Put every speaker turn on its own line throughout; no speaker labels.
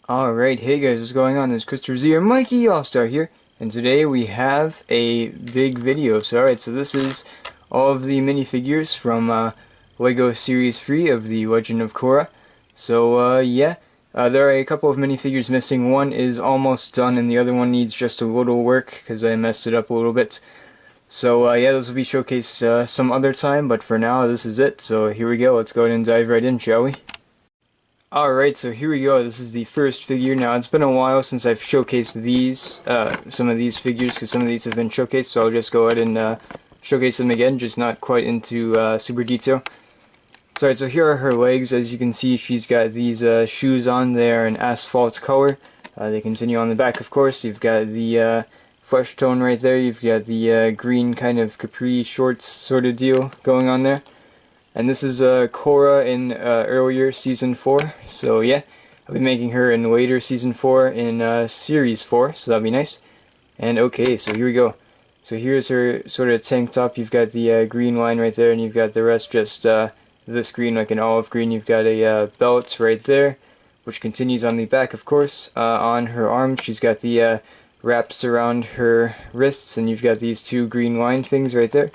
Alright, hey guys, what's going on? This is Christopher Z or Mikey All-Star here, and today we have a big video. So alright, so this is all of the minifigures from Lego Series 3 of the Legend of Korra. So yeah, there are a couple of minifigures missing. One is almost done and the other one needs just a little work because I messed it up a little bit. So yeah, those will be showcased some other time, but for now this is it. So here we go, let's go ahead and dive right in, shall we? Alright, so here we go. This is the first figure. Now, it's been a while since I've showcased these, some of these figures, because some of these have been showcased, so I'll just go ahead and showcase them again, just not quite into super detail. So, alright, so here are her legs. As you can see, she's got these shoes on. They are an asphalt color. They continue on the back, of course. You've got the flesh tone right there. You've got the green kind of capri shorts sort of deal going on there. And this is Cora in earlier Season 4, so yeah, I'll be making her in later Season 4 in Series 4, so that'll be nice. And okay, so here we go. So here's her sort of tank top. You've got the green line right there, and you've got the rest just this green, like an olive green. You've got a belt right there, which continues on the back, of course. On her arms, she's got the wraps around her wrists, and you've got these two green line things right there.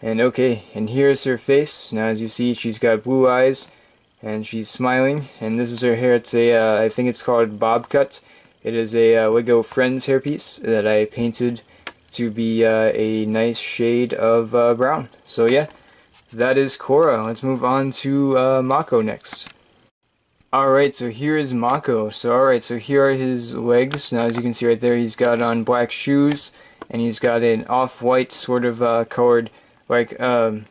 And okay, and here's her face. Now as you see, she's got blue eyes, and she's smiling, and this is her hair. It's a, I think it's called bob cut. It is a Lego Friends hairpiece that I painted to be a nice shade of brown. So yeah, that is Cora. Let's move on to Mako next. Alright, so here is Mako. So alright, so here are his legs. Now as you can see right there, he's got on black shoes, and he's got an off-white sort of colored, like, I'm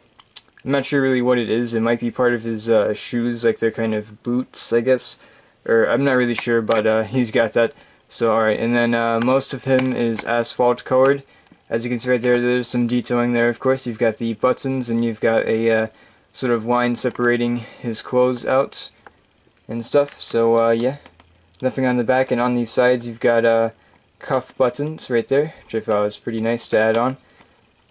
not sure really what it is. It might be part of his shoes, like they're kind of boots, I guess. Or, I'm not really sure, but he's got that. So, alright, and then most of him is asphalt colored. As you can see right there, there's some detailing there, of course. You've got the buttons, and you've got a sort of line separating his clothes out and stuff. So, yeah, nothing on the back, and on these sides you've got cuff buttons right there, which I thought was pretty nice to add on.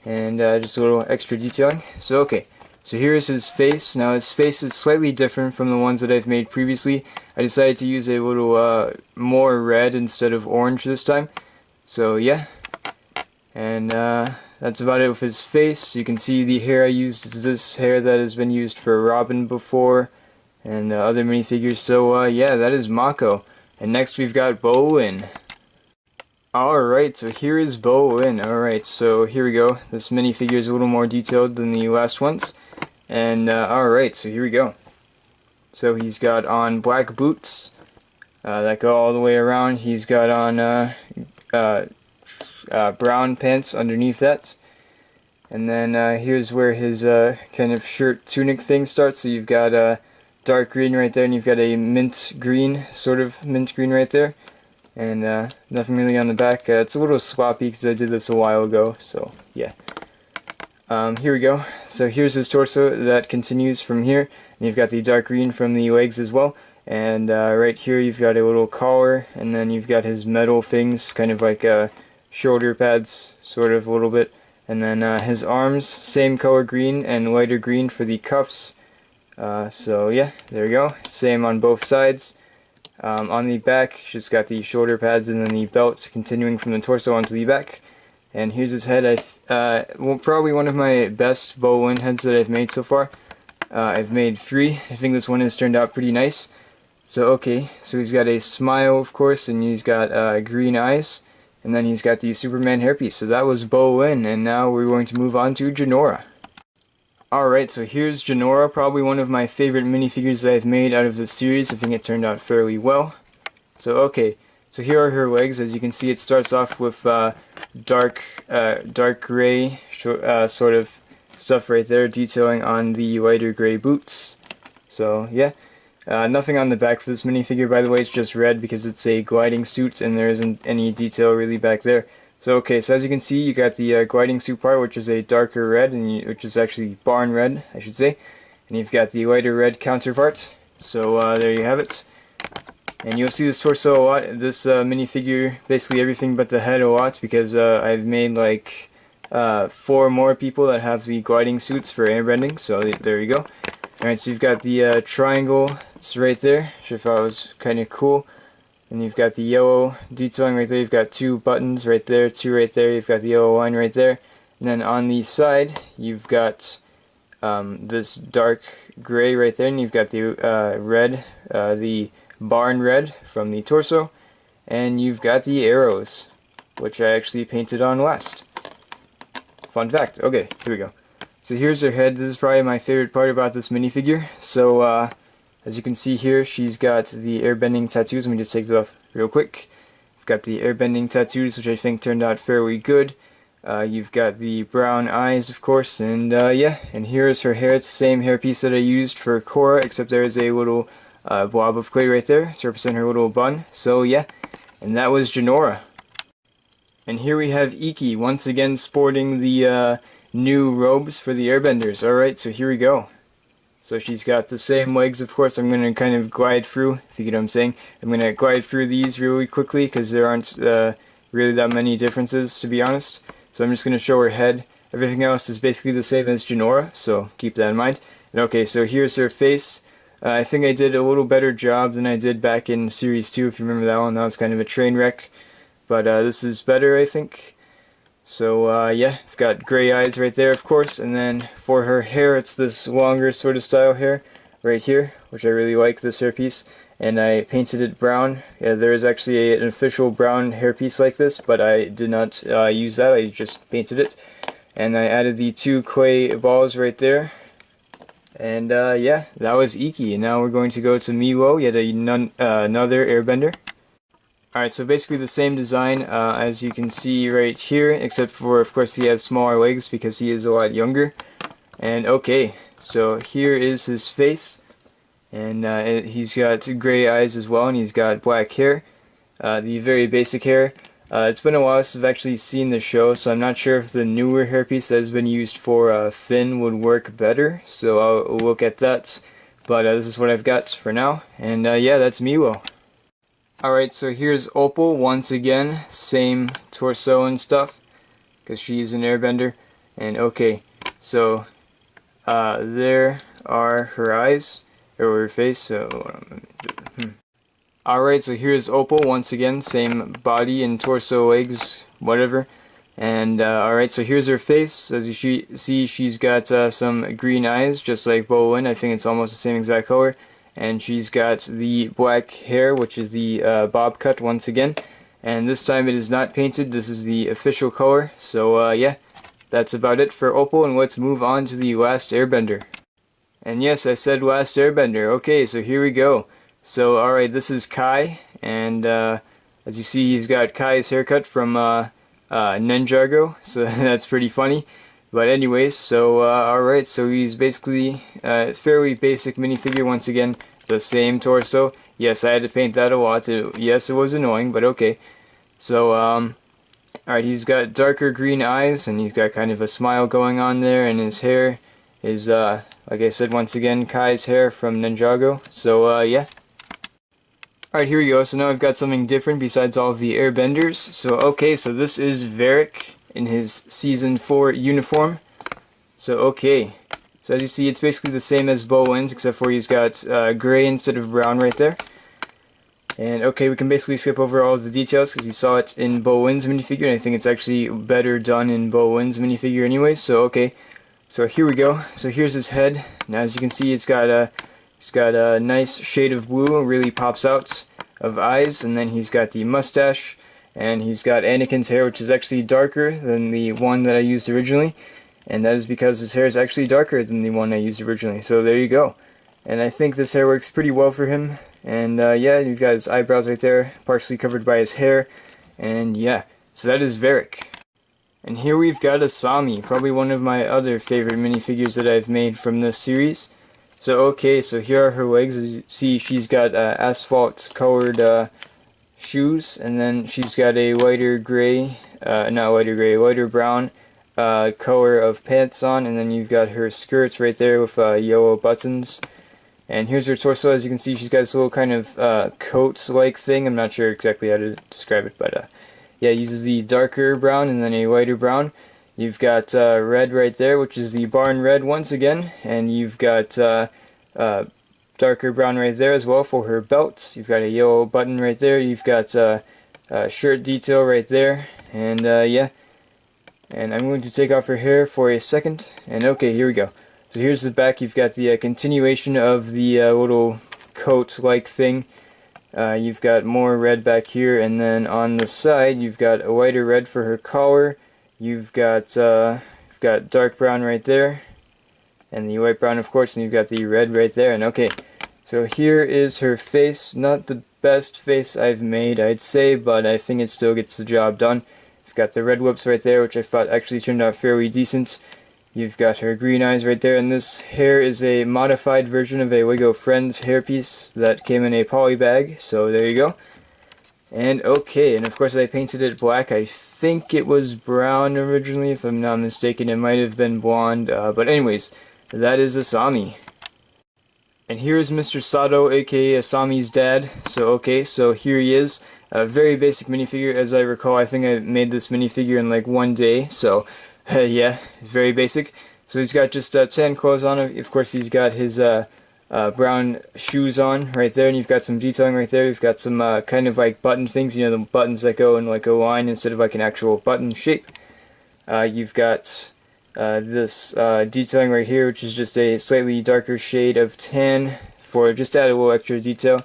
And just a little extra detailing. So okay, so here's his face. Now his face is slightly different from the ones that I've made previously. I decided to use a little more red instead of orange this time. So yeah, and that's about it with his face. You can see the hair I used is this hair that has been used for Robin before, and other minifigures. So yeah, that is Mako. And next we've got Bowen. Alright, so here is Bowen. Alright, so here we go. This minifigure is a little more detailed than the last ones. And alright, so here we go. So he's got on black boots that go all the way around. He's got on brown pants underneath that. And then here's where his kind of shirt tunic thing starts. So you've got dark green right there, and you've got a mint green, sort of mint green right there. And nothing really on the back. It's a little sloppy because I did this a while ago, so yeah. Here we go. So here's his torso that continues from here, and you've got the dark green from the legs as well. And right here you've got a little collar, and then you've got his metal things, kind of like shoulder pads, sort of a little bit. And then his arms, same color green and lighter green for the cuffs. So yeah, there we go. Same on both sides. On the back, just got the shoulder pads and then the belt continuing from the torso onto the back. And here's his head. Well, probably one of my best Bowen heads that I've made so far. I've made 3. I think this one has turned out pretty nice. So okay, so he's got a smile, of course, and he's got green eyes. And then he's got the Superman hairpiece. So that was Bowen, and now we're going to move on to Jinora. Alright, so here's Jinora, probably one of my favorite minifigures that I've made out of the series. I think it turned out fairly well. So okay, so here are her legs. As you can see, it starts off with dark gray sort of stuff right there, detailing on the lighter gray boots. So yeah, nothing on the back for this minifigure, by the way. It's just red because it's a gliding suit and there isn't any detail really back there. So okay, so as you can see, you got the gliding suit part, which is a darker red, and which is actually barn red, I should say. And you've got the lighter red counterpart. So there you have it. And you'll see this torso a lot. This minifigure, basically everything but the head a lot, because I've made like 4 more people that have the gliding suits for airbending. So there you go. Alright, so you've got the triangle right there, which I thought was kind of cool. and you've got the yellow detailing right there. You've got 2 buttons right there, 2 right there. You've got the yellow line right there, and then on the side you've got this dark gray right there, and you've got the red, the barn red from the torso, and you've got the arrows, which I actually painted on last. Fun fact. Okay, here we go. So here's her head. This is probably my favorite part about this minifigure. So as you can see here, she's got the airbending tattoos. Let me just take this off real quick. I've got the airbending tattoos, which I think turned out fairly good. You've got the brown eyes, of course, and yeah, and here's her hair. It's the same hairpiece that I used for Cora, except there is a little blob of clay right there to represent her little bun. So yeah, and that was Jinora. And here we have Iki, once again sporting the new robes for the airbenders. Alright, so here we go. So she's got the same legs, of course. I'm going to kind of glide through, if you get what I'm saying. I'm going to glide through these really quickly, because there aren't really that many differences, to be honest. So I'm just going to show her head. Everything else is basically the same as Jinora, so keep that in mind. And okay, so here's her face. I think I did a little better job than I did back in Series 2, if you remember that one. That was kind of a train wreck. But this is better, I think. So yeah, I've got gray eyes right there, of course, and then for her hair, it's this longer sort of style hair right here, which I really like, this hairpiece, and I painted it brown. Yeah, there is actually an official brown hairpiece like this, but I did not use that, I just painted it, and I added the 2 clay balls right there, and yeah, that was Iki, and now we're going to go to Miwo, yet another airbender. Alright, so basically the same design as you can see right here, except for, of course, he has smaller legs because he is a lot younger. And okay, so here is his face, and he's got gray eyes as well, and he's got black hair, the very basic hair. It's been a while since I've actually seen the show, so I'm not sure if the newer hairpiece that has been used for Finn would work better, so I'll look at that. But this is what I've got for now, and yeah, that's Miwo. Alright, so here's Opal once again, same torso and stuff, because she's an airbender. And okay, so there are her eyes, or her face, so alright, so here's Opal once again, same body and torso, legs, whatever. And alright, so here's her face. As you see, she's got some green eyes, just like Bolin. I think it's almost the same exact color. And she's got the black hair, which is the bob cut once again, and this time it is not painted. This is the official color. So yeah, that's about it for Opal, and let's move on to the last airbender. And yes, I said last airbender. Okay, so here we go. So alright, this is Kai, and as you see, he's got Kai's haircut from Ninjago, so that's pretty funny. But anyways, so alright, so he's basically a fairly basic minifigure once again, the same torso. Yes, I had to paint that a lot. Yes, it was annoying, but okay. So alright, he's got darker green eyes, and he's got kind of a smile going on there, and his hair is like I said once again, Kai's hair from Ninjago. So yeah. Alright, here we go. So now I've got something different besides all of the airbenders. So okay, so this is Varrick in his Season 4 uniform. So okay, so as you see, it's basically the same as Bowen's, except for he's got gray instead of brown right there. And okay, we can basically skip over all of the details because you saw it in Bowen's minifigure, and I think it's actually better done in Bowen's minifigure anyway. So okay, so here we go. So here's his head. Now as you can see, it's got a nice shade of blue, really pops out of eyes, and then he's got the mustache. And he's got Anakin's hair, which is actually darker than the one that I used originally. And that is because his hair is actually darker than the one I used originally. So there you go. And I think this hair works pretty well for him. And yeah, you've got his eyebrows right there, partially covered by his hair. And yeah, so that is Varrick. And here we've got Asami, probably one of my other favorite minifigures that I've made from this series. So okay, so here are her legs. As you see, she's got asphalt colored shoes, and then she's got a lighter gray, lighter brown color of pants on, and then you've got her skirts right there with yellow buttons. And here's her torso. As you can see, she's got this little kind of coat-like thing. I'm not sure exactly how to describe it, but yeah, it uses the darker brown and then a lighter brown. You've got red right there, which is the barn red once again, and you've got darker brown right there as well for her belt. You've got a yellow button right there. You've got shirt detail right there. And yeah. And I'm going to take off her hair for a second. And okay, here we go. So here's the back. You've got the continuation of the little coat-like thing. You've got more red back here, and then on the side you've got a lighter red for her collar. You've got dark brown right there, and the light brown of course, and you've got the red right there. And okay, so here is her face. Not the best face I've made, I'd say, but I think it still gets the job done. You've got the red lips right there, which I thought actually turned out fairly decent. You've got her green eyes right there, and this hair is a modified version of a Lego Friends hairpiece that came in a poly bag, so there you go. And okay, and of course I painted it black. I think it was brown originally, if I'm not mistaken. It might have been blonde, but anyways, that is Asami. And here is Mr. Sato, aka Asami's dad. So okay, so here he is. A very basic minifigure, as I recall. I think I made this minifigure in like one day, so yeah, it's very basic. So he's got just tan clothes on. Of course, he's got his brown shoes on right there, and you've got some detailing right there. You've got some kind of like button things, you know, the buttons that go in like a line instead of like an actual button shape. You've got this detailing right here, which is just a slightly darker shade of tan for just to add a little extra detail.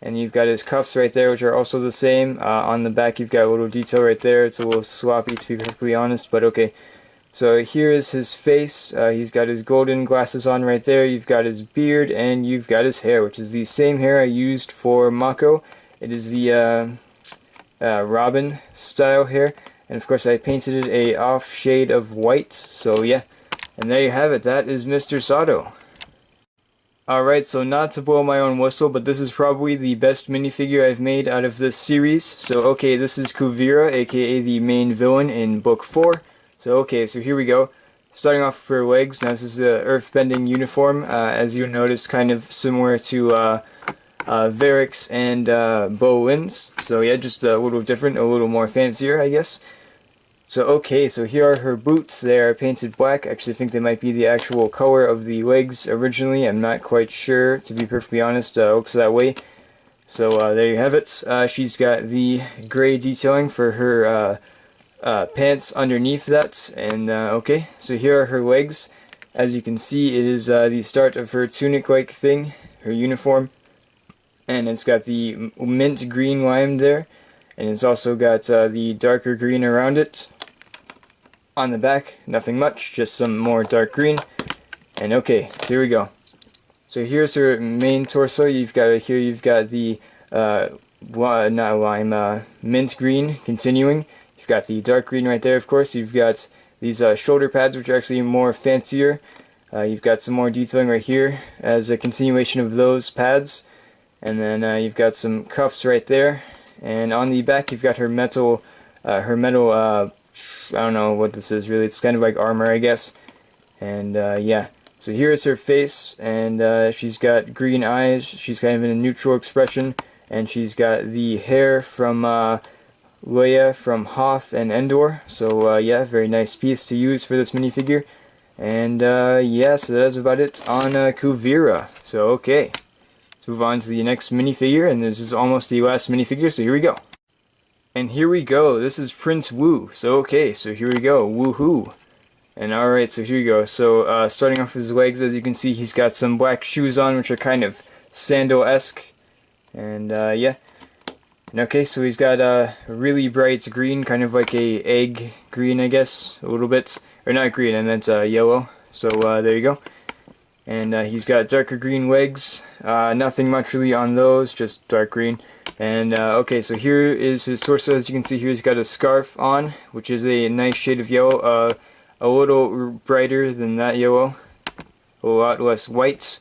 And you've got his cuffs right there, which are also the same. On the back, you've got a little detail right there. It's a little sloppy, to be perfectly honest, but okay. So here is his face. He's got his golden glasses on right there. You've got his beard, and you've got his hair, which is the same hair I used for Mako. It is the Robin style hair. And of course, I painted it a off shade of white. So yeah, and there you have it. That is Mr. Sato. Alright, so not to blow my own whistle, but this is probably the best minifigure I've made out of this series. So okay, this is Kuvira, aka the main villain in book 4. So okay, so here we go. Starting off with her legs. Now this is the earthbending uniform, as you notice, kind of similar to Varrick's and Bowen's. So yeah, just a little different, a little more fancier, I guess. So okay, so here are her boots. They are painted black. I actually think they might be the actual color of the legs originally. I'm not quite sure, to be perfectly honest. Looks that way. So there you have it. She's got the gray detailing for her pants underneath that. And okay, so here are her legs. As you can see, it is the start of her tunic-like thing, her uniform. And it's got the mint green lime there. And it's also got the darker green around it. On the back, nothing much, just some more dark green. And okay, so here we go. So here's her main torso. You've got here. You've got the not lime, mint green. Continuing, you've got the dark green right there. Of course, you've got these shoulder pads, which are actually more fancier. You've got some more detailing right here as a continuation of those pads, and then you've got some cuffs right there. And on the back, you've got her metal, I don't know what this is really. It's kind of like armor, I guess. And yeah, so here's her face, and she's got green eyes. She's kind of in a neutral expression, and she's got the hair from Leia from Hoth and Endor. So yeah, very nice piece to use for this minifigure. And yeah, so that's about it on Kuvira. So okay, let's move on to the next minifigure, and this is almost the last minifigure, so here we go. And here we go, this is Prince Wu. So okay, so here we go, woohoo. And alright, so here we go. So starting off with his legs, as you can see, he's got some black shoes on, which are kind of sandal-esque. And yeah. And okay, so he's got a really bright green, kind of like a egg green, I guess, a little bit. Or not green, I meant yellow. So there you go. And he's got darker green legs. Nothing much really on those, just dark green. And okay, so here is his torso. As you can see here, he's got a scarf on, which is a nice shade of yellow. A little brighter than that yellow. A lot less white.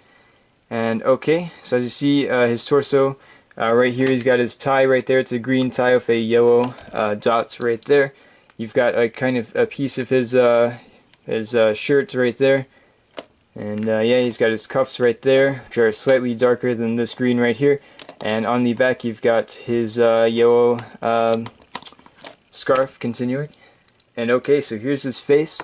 And okay, so as you see, his torso, right here, he's got his tie right there. It's a green tie with a yellow dots right there. You've got a kind of a piece of his shirt right there. And yeah, he's got his cuffs right there, which are slightly darker than this green right here. And on the back, you've got his yellow scarf continuing. And okay, so here's his face.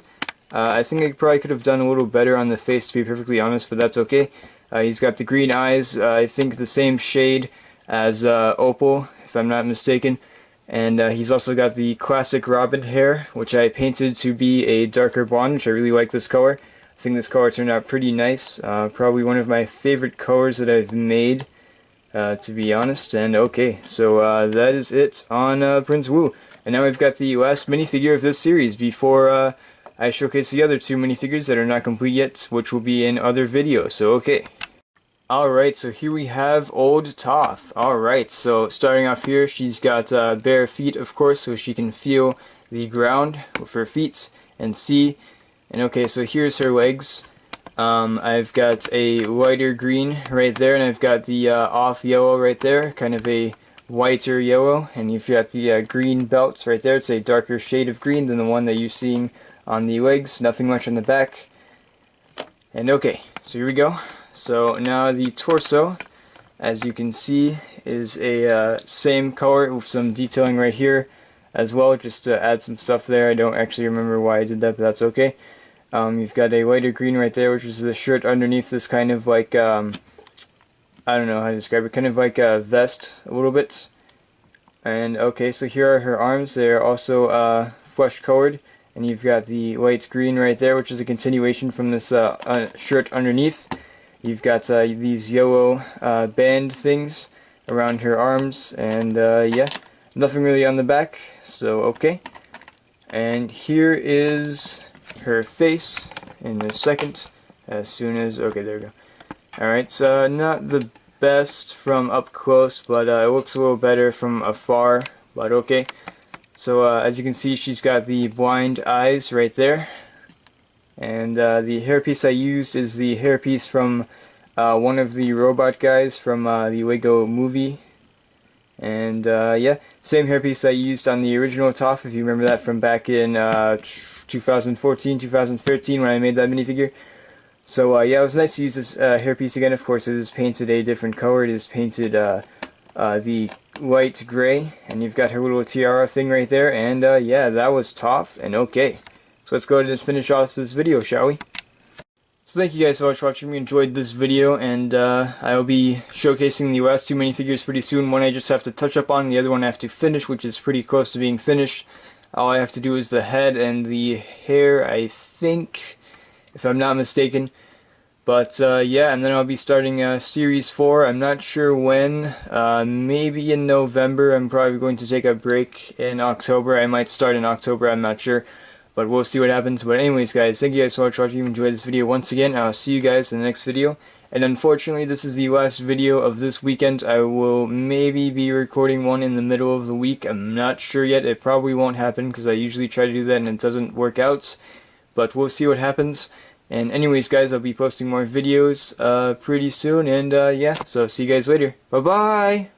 I think I probably could have done a little better on the face, to be perfectly honest, but that's okay. He's got the green eyes, I think the same shade as Opal, if I'm not mistaken. And he's also got the classic Robin hair, which I painted to be a darker blonde, which I really like this color. I think this color turned out pretty nice. Probably one of my favorite colors that I've made, to be honest. And okay, so that is it on Prince Wu. And now we've got the last minifigure of this series before I showcase the other two minifigures that are not complete yet, which will be in other videos. So okay. Alright, so here we have old Toth. Alright, so starting off here, she's got bare feet, of course, so she can feel the ground with her feet and see. And okay, so here's her legs. I've got a lighter green right there, and I've got the off yellow right there, kind of a whiter yellow. And you've got the green belts right there. It's a darker shade of green than the one that you're seeing on the legs. Nothing much on the back. And okay, so here we go. So now the torso, as you can see, is a same color with some detailing right here as well, just to add some stuff there. I don't actually remember why I did that, but that's okay. You've got a lighter green right there, which is the shirt underneath this kind of like, I don't know how to describe it, kind of like a vest a little bit. And okay, so here are her arms. They're also flesh colored. And you've got the light green right there, which is a continuation from this shirt underneath. You've got these yellow band things around her arms, and yeah, nothing really on the back, so okay. And here is her face in a second, as soon as, okay, there we go. Alright, so not the best from up close, but it looks a little better from afar, but okay. So as you can see, she's got the blind eyes right there. And the hairpiece I used is the hairpiece from one of the robot guys from the Lego movie. And yeah, same hairpiece I used on the original Toth, if you remember that from back in 2014, 2013 when I made that minifigure. So yeah, it was nice to use this hairpiece again. Of course, it is painted a different color. It is painted the light gray, and you've got her little tiara thing right there. And yeah, that was Toth, and okay. So let's go ahead and finish off this video, shall we? So thank you guys so much for watching. We enjoyed this video, and I will be showcasing the last two minifigures pretty soon. One I just have to touch up on, the other one I have to finish, which is pretty close to being finished. All I have to do is the head and the hair, I think, if I'm not mistaken. But yeah, and then I'll be starting Series 4. I'm not sure when. Maybe in November. I'm probably going to take a break in October. I might start in October, I'm not sure. But we'll see what happens. But anyways, guys, thank you guys so much for watching. If you enjoyed this video once again, I'll see you guys in the next video. And unfortunately, this is the last video of this weekend. I will maybe be recording one in the middle of the week. I'm not sure yet. It probably won't happen because I usually try to do that and it doesn't work out. But we'll see what happens. And anyways, guys, I'll be posting more videos pretty soon. And yeah, so see you guys later. Bye-bye!